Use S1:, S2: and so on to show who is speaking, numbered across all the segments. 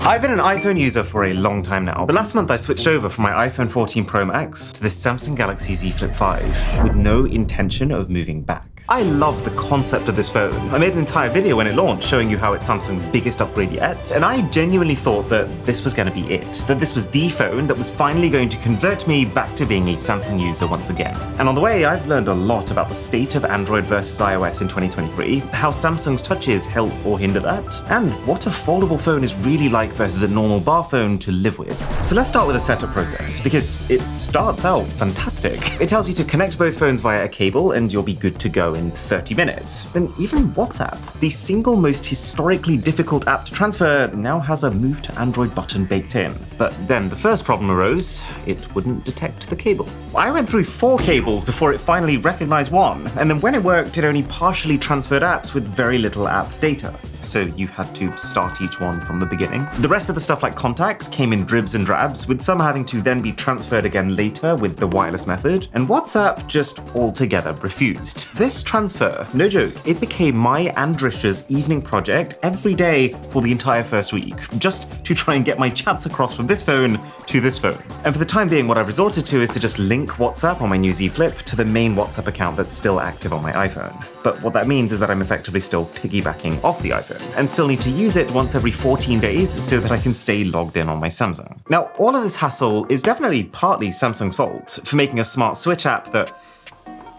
S1: I've been an iPhone user for a long time now, but last month I switched over from my iPhone 14 Pro Max to this Samsung Galaxy Z Flip 5 with no intention of moving back. I love the concept of this phone. I made an entire video when it launched showing you how it's Samsung's biggest upgrade yet, and I genuinely thought that this was going to be it, that this was the phone that was finally going to convert me back to being a Samsung user once again. And on the way, I've learned a lot about the state of Android versus iOS in 2023, how Samsung's touches help or hinder that, and what a foldable phone is really like versus a normal bar phone to live with. So let's start with the setup process, because it starts out fantastic. It tells you to connect both phones via a cable and you'll be good to go in 30 minutes. And even WhatsApp, the single most historically difficult app to transfer, now has a Move to Android button baked in. But then the first problem arose: it wouldn't detect the cable. I went through 4 cables before it finally recognized one, and then when it worked, it only partially transferred apps with very little app data. So you had to start each one from the beginning. The rest of the stuff like contacts came in dribs and drabs, with some having to then be transferred again later with the wireless method, and WhatsApp just altogether refused. This transfer, no joke, it became my and Drish's evening project every day for the entire first week, just to try and get my chats across from this phone to this phone. And for the time being, what I've resorted to is to just link WhatsApp on my new Z Flip to the main WhatsApp account that's still active on my iPhone. But what that means is that I'm effectively still piggybacking off the iPhone, and still need to use it once every 14 days so that I can stay logged in on my Samsung. Now, all of this hassle is definitely partly Samsung's fault for making a smart switch app that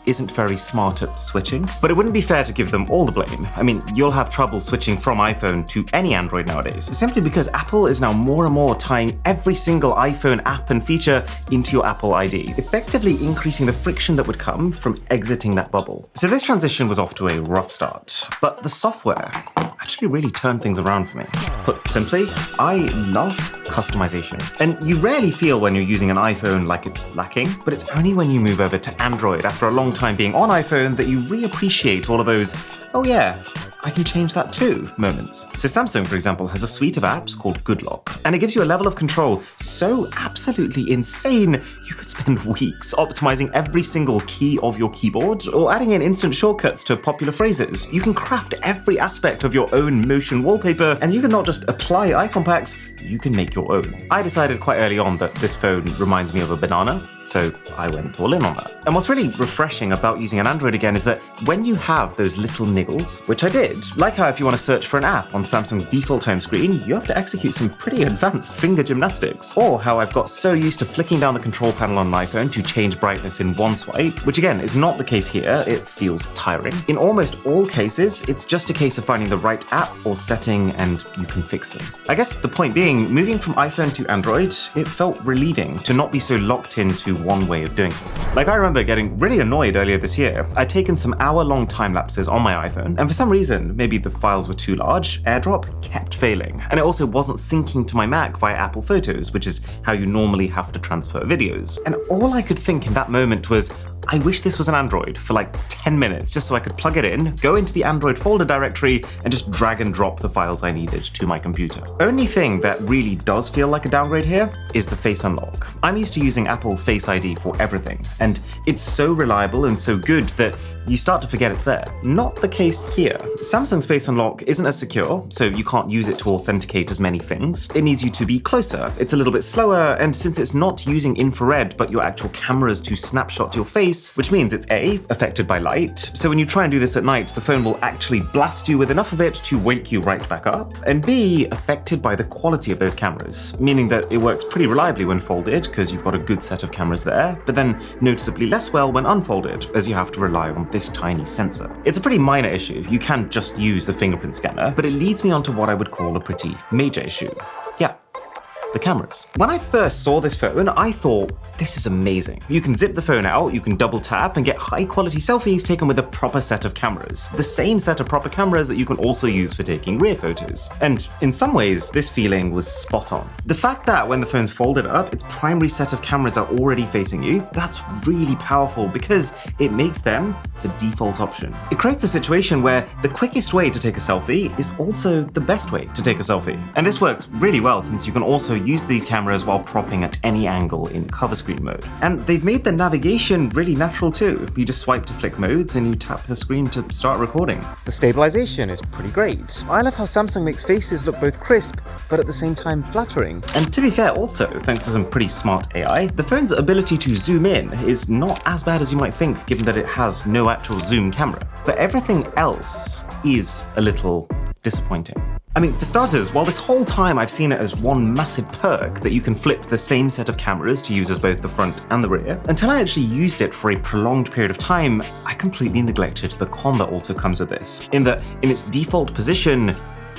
S1: isn't very smart at switching, but it wouldn't be fair to give them all the blame. I mean, you'll have trouble switching from iPhone to any Android nowadays, simply because Apple is now more and more tying every single iPhone app and feature into your Apple ID, effectively increasing the friction that would come from exiting that bubble. So this transition was off to a rough start, but the software actually really turned things around for me. Put simply, I love customization. And you rarely feel when you're using an iPhone like it's lacking, but it's only when you move over to Android after a long time being on iPhone that you reappreciate all of those, oh yeah, I can change that too moments. So Samsung, for example, has a suite of apps called Good Lock, and it gives you a level of control so absolutely insane you could spend weeks optimizing every single key of your keyboard or adding in instant shortcuts to popular phrases. You can craft every aspect of your own motion wallpaper, and you can not just apply icon packs, you can make your own. I decided quite early on that this phone reminds me of a banana, so I went all in on that. And what's really refreshing about using an Android again is that when you have those little niggles, which I did, like how if you want to search for an app on Samsung's default home screen, you have to execute some pretty advanced finger gymnastics. Or how I've got so used to flicking down the control panel on an iPhone to change brightness in one swipe, which again is not the case here, it feels tiring. In almost all cases, it's just a case of finding the right app or setting and you can fix them. I guess the point being, moving from iPhone to Android, it felt relieving to not be so locked into one way of doing things. Like I remember getting really annoyed earlier this year. I'd taken some hour-long time lapses on my iPhone, and for some reason, maybe the files were too large, AirDrop kept failing. And it also wasn't syncing to my Mac via Apple Photos, which is how you normally have to transfer videos. And all I could think in that moment was, I wish this was an Android for like 10 minutes, just so I could plug it in, go into the Android folder directory, and just drag and drop the files I needed to my computer. Only thing that really does feel like a downgrade here is the Face Unlock. I'm used to using Apple's Face ID for everything, and it's so reliable and so good that you start to forget it's there. Not the case here. Samsung's Face Unlock isn't as secure, so you can't use it to authenticate as many things. It needs you to be closer, it's a little bit slower, and since it's not using infrared but your actual cameras to snapshot your face, which means it's A, affected by light, so when you try and do this at night, the phone will actually blast you with enough of it to wake you right back up, and B, affected by the quality of those cameras, meaning that it works pretty reliably when folded, because you've got a good set of cameras there, but then noticeably less well when unfolded, as you have to rely on this tiny sensor. It's a pretty minor issue, you can't just use the fingerprint scanner, but it leads me onto what I would call a pretty major issue. Yeah, the cameras. When I first saw this phone, I thought, this is amazing. You can zip the phone out, you can double tap and get high quality selfies taken with a proper set of cameras. The same set of proper cameras that you can also use for taking rear photos. And in some ways, this feeling was spot on. The fact that when the phone's folded up, its primary set of cameras are already facing you, that's really powerful because it makes them the default option. It creates a situation where the quickest way to take a selfie is also the best way to take a selfie. And this works really well since you can also use these cameras while propping at any angle in cover screen mode. And they've made the navigation really natural too. You just swipe to flick modes and you tap the screen to start recording. The stabilization is pretty great. I love how Samsung makes faces look both crisp, but at the same time flattering. And to be fair also, thanks to some pretty smart AI, the phone's ability to zoom in is not as bad as you might think, given that it has no actual zoom camera. But everything else is a little disappointing. I mean, for starters, while this whole time I've seen it as one massive perk that you can flip the same set of cameras to use as both the front and the rear, until I actually used it for a prolonged period of time, I completely neglected the con that also comes with this, in that in its default position,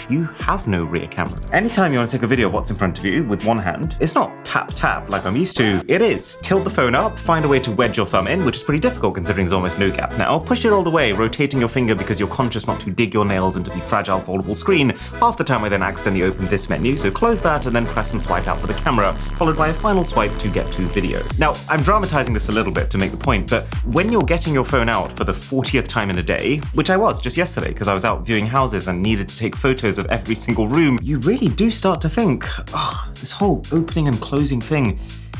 S1: you have no rear camera. Anytime you want to take a video of what's in front of you with one hand, it's not tap tap like I'm used to. It is tilt the phone up, find a way to wedge your thumb in, which is pretty difficult considering there's almost no gap now, push it all the way, rotating your finger because you're conscious not to dig your nails into the fragile foldable screen. Half the time I then accidentally open this menu, so close that and then press and swipe out for the camera, followed by a final swipe to get to video. Now, I'm dramatizing this a little bit to make the point, but when you're getting your phone out for the 40th time in a day, which I was just yesterday because I was out viewing houses and needed to take photos of every single room, you really do start to think, oh, this whole opening and closing thing,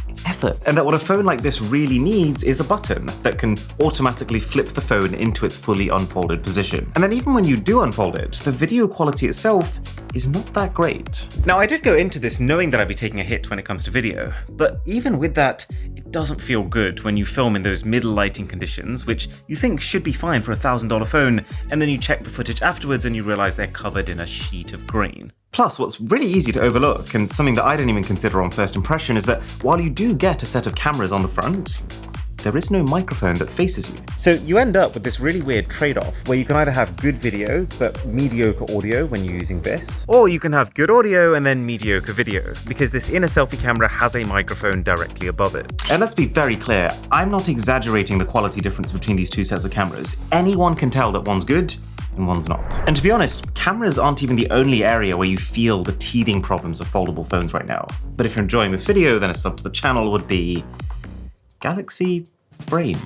S1: it's effort. And that what a phone like this really needs is a button that can automatically flip the phone into its fully unfolded position. And then even when you do unfold it, the video quality itself is not that great. Now, I did go into this knowing that I'd be taking a hit when it comes to video, but even with that, it doesn't feel good when you film in those middle lighting conditions, which you think should be fine for a $1,000 phone, and then you check the footage afterwards and you realize they're covered in a sheet of grain. Plus, what's really easy to overlook, and something that I didn't even consider on first impression, is that while you do get a set of cameras on the front, there is no microphone that faces you. So you end up with this really weird trade-off where you can either have good video but mediocre audio when you're using this, or you can have good audio and then mediocre video, because this inner selfie camera has a microphone directly above it. And let's be very clear, I'm not exaggerating the quality difference between these two sets of cameras. Anyone can tell that one's good and one's not. And to be honest, cameras aren't even the only area where you feel the teething problems of foldable phones right now. But if you're enjoying this video, then a sub to the channel would be Galaxy Brain.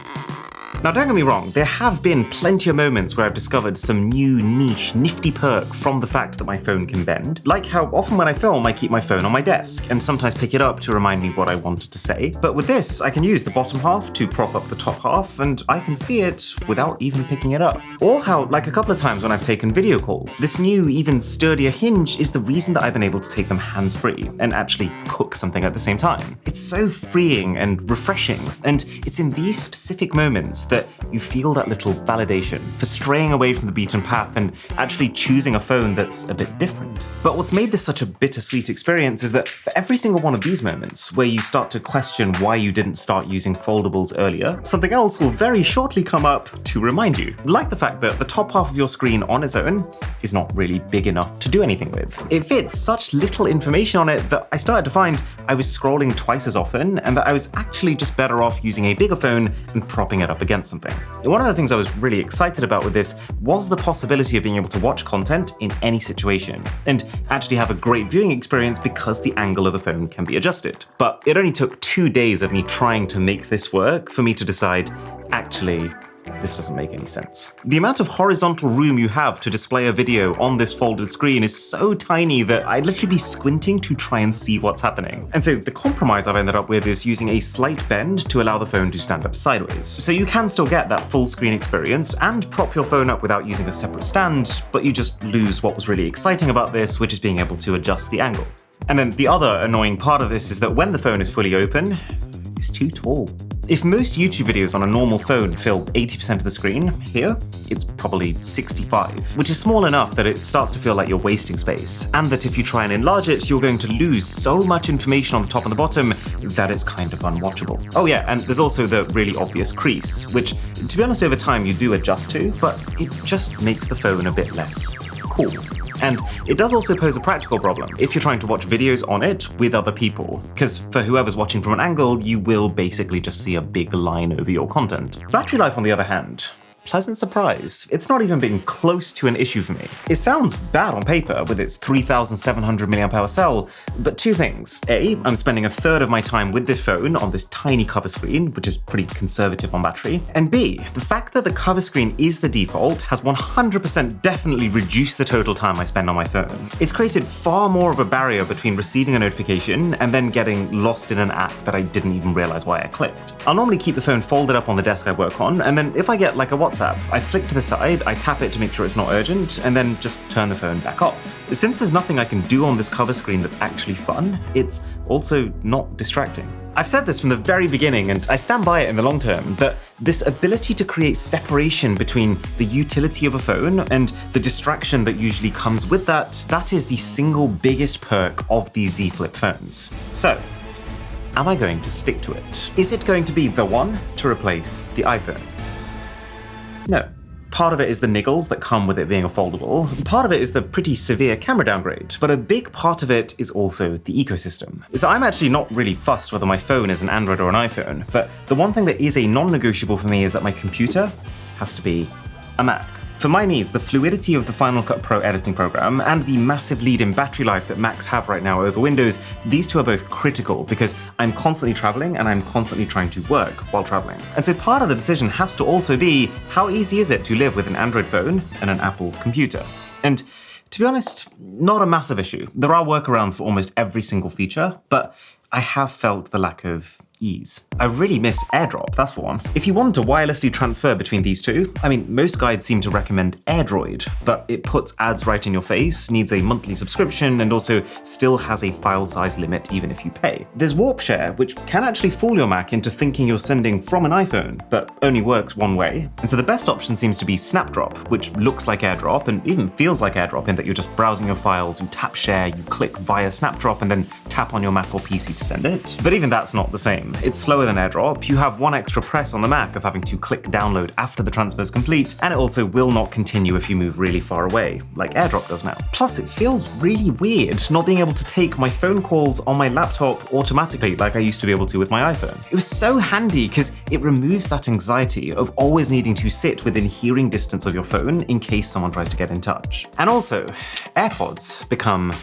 S1: Now, don't get me wrong, there have been plenty of moments where I've discovered some new niche, nifty perk from the fact that my phone can bend. Like how often when I film, I keep my phone on my desk and sometimes pick it up to remind me what I wanted to say. But with this, I can use the bottom half to prop up the top half and I can see it without even picking it up. Or how, like a couple of times when I've taken video calls, this new, even sturdier hinge is the reason that I've been able to take them hands-free and actually cook something at the same time. It's so freeing and refreshing, and it's in these specific moments that you feel that little validation for straying away from the beaten path and actually choosing a phone that's a bit different. But what's made this such a bittersweet experience is that for every single one of these moments where you start to question why you didn't start using foldables earlier, something else will very shortly come up to remind you. Like the fact that the top half of your screen on its own is not really big enough to do anything with. It fits such little information on it that I started to find I was scrolling twice as often and that I was actually just better off using a bigger phone and propping it up against something. One of the things I was really excited about with this was the possibility of being able to watch content in any situation and actually have a great viewing experience because the angle of the phone can be adjusted. But it only took 2 days of me trying to make this work for me to decide, actually, this doesn't make any sense. The amount of horizontal room you have to display a video on this folded screen is so tiny that I'd literally be squinting to try and see what's happening. And so the compromise I've ended up with is using a slight bend to allow the phone to stand up sideways. So you can still get that full screen experience and prop your phone up without using a separate stand, but you just lose what was really exciting about this, which is being able to adjust the angle. And then the other annoying part of this is that when the phone is fully open, it's too tall. If most YouTube videos on a normal phone fill 80% of the screen, here, it's probably 65, which is small enough that it starts to feel like you're wasting space, and that if you try and enlarge it, you're going to lose so much information on the top and the bottom that it's kind of unwatchable. Oh yeah, and there's also the really obvious crease, which, to be honest, over time you do adjust to, but it just makes the phone a bit less cool. And it does also pose a practical problem if you're trying to watch videos on it with other people, because for whoever's watching from an angle, you will basically just see a big line over your content. Battery life, on the other hand, pleasant surprise, it's not even been close to an issue for me. It sounds bad on paper with its 3,700 mAh cell, but two things. A, I'm spending a third of my time with this phone on this tiny cover screen, which is pretty conservative on battery. And B, the fact that the cover screen is the default has 100% definitely reduced the total time I spend on my phone. It's created far more of a barrier between receiving a notification and then getting lost in an app that I didn't even realize why I clicked. I'll normally keep the phone folded up on the desk I work on, and then if I get like a WhatsApp, I flick to the side, I tap it to make sure it's not urgent, and then just turn the phone back off. Since there's nothing I can do on this cover screen that's actually fun, it's also not distracting. I've said this from the very beginning, and I stand by it in the long term, that this ability to create separation between the utility of a phone and the distraction that usually comes with that is the single biggest perk of these Z Flip phones. So, am I going to stick to it? Is it going to be the one to replace the iPhone? No. Part of it is the niggles that come with it being a foldable, part of it is the pretty severe camera downgrade, but a big part of it is also the ecosystem. So I'm actually not really fussed whether my phone is an Android or an iPhone, but the one thing that is a non-negotiable for me is that my computer has to be a Mac. For my needs, the fluidity of the Final Cut Pro editing program and the massive lead in battery life that Macs have right now over Windows, these two are both critical because I'm constantly traveling and I'm constantly trying to work while traveling. And so part of the decision has to also be, how easy is it to live with an Android phone and an Apple computer? And to be honest, not a massive issue. There are workarounds for almost every single feature, but I have felt the lack of ease. I really miss AirDrop, that's for one. If you want to wirelessly transfer between these two, I mean, most guides seem to recommend AirDroid, but it puts ads right in your face, needs a monthly subscription, and also still has a file size limit even if you pay. There's WarpShare, which can actually fool your Mac into thinking you're sending from an iPhone, but only works one way. And so the best option seems to be Snapdrop, which looks like AirDrop and even feels like AirDrop in that you're just browsing your files, you tap share, you click via Snapdrop, and then tap on your Mac or PC to send it. But even that's not the same. It's slower than AirDrop, you have one extra press on the Mac of having to click download after the transfer is complete, and it also will not continue if you move really far away, like AirDrop does now. Plus, it feels really weird not being able to take my phone calls on my laptop automatically like I used to be able to with my iPhone. It was so handy because it removes that anxiety of always needing to sit within hearing distance of your phone in case someone tries to get in touch. And also, AirPods become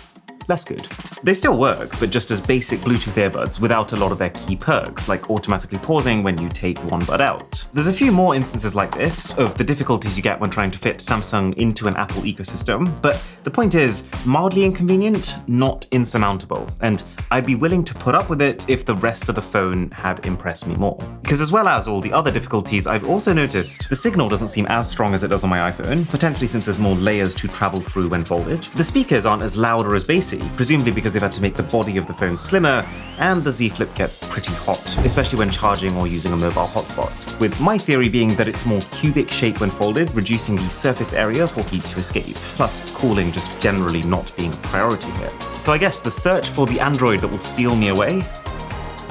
S1: less good. They still work, but just as basic Bluetooth earbuds without a lot of their key perks, like automatically pausing when you take one bud out. There's a few more instances like this of the difficulties you get when trying to fit Samsung into an Apple ecosystem, but the point is, mildly inconvenient, not insurmountable, and I'd be willing to put up with it if the rest of the phone had impressed me more. Because as well as all the other difficulties, I've also noticed the signal doesn't seem as strong as it does on my iPhone, potentially since there's more layers to travel through when folded. The speakers aren't as loud or as bassy, presumably because they've had to make the body of the phone slimmer, and the Z Flip gets pretty hot, especially when charging or using a mobile hotspot, with my theory being that it's more cubic shape when folded, reducing the surface area for heat to escape, plus cooling just generally not being a priority here. So I guess the search for the Android that will steal me away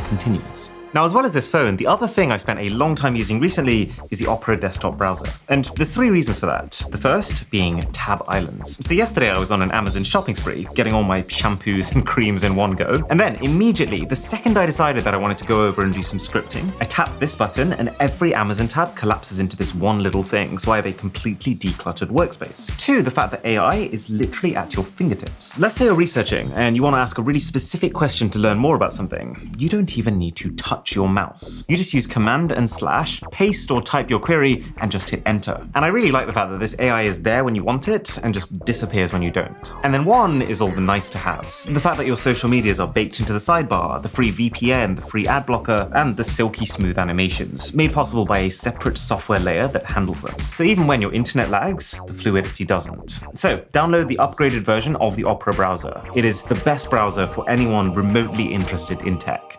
S1: continues. Now, as well as this phone, the other thing I spent a long time using recently is the Opera desktop browser. And there's three reasons for that. The first being tab islands. So yesterday I was on an Amazon shopping spree, getting all my shampoos and creams in one go. And then immediately, the second I decided that I wanted to go over and do some scripting, I tapped this button and every Amazon tab collapses into this one little thing. So I have a completely decluttered workspace. Two, the fact that AI is literally at your fingertips. Let's say you're researching and you want to ask a really specific question to learn more about something. You don't even need to touch your mouse. You just use Command and /, paste or type your query, and just hit enter. And I really like the fact that this AI is there when you want it and just disappears when you don't. And then one is all the nice to haves. The fact that your social medias are baked into the sidebar, the free VPN, the free ad blocker, and the silky smooth animations, made possible by a separate software layer that handles them. So even when your internet lags, the fluidity doesn't. So download the upgraded version of the Opera browser. It is the best browser for anyone remotely interested in tech.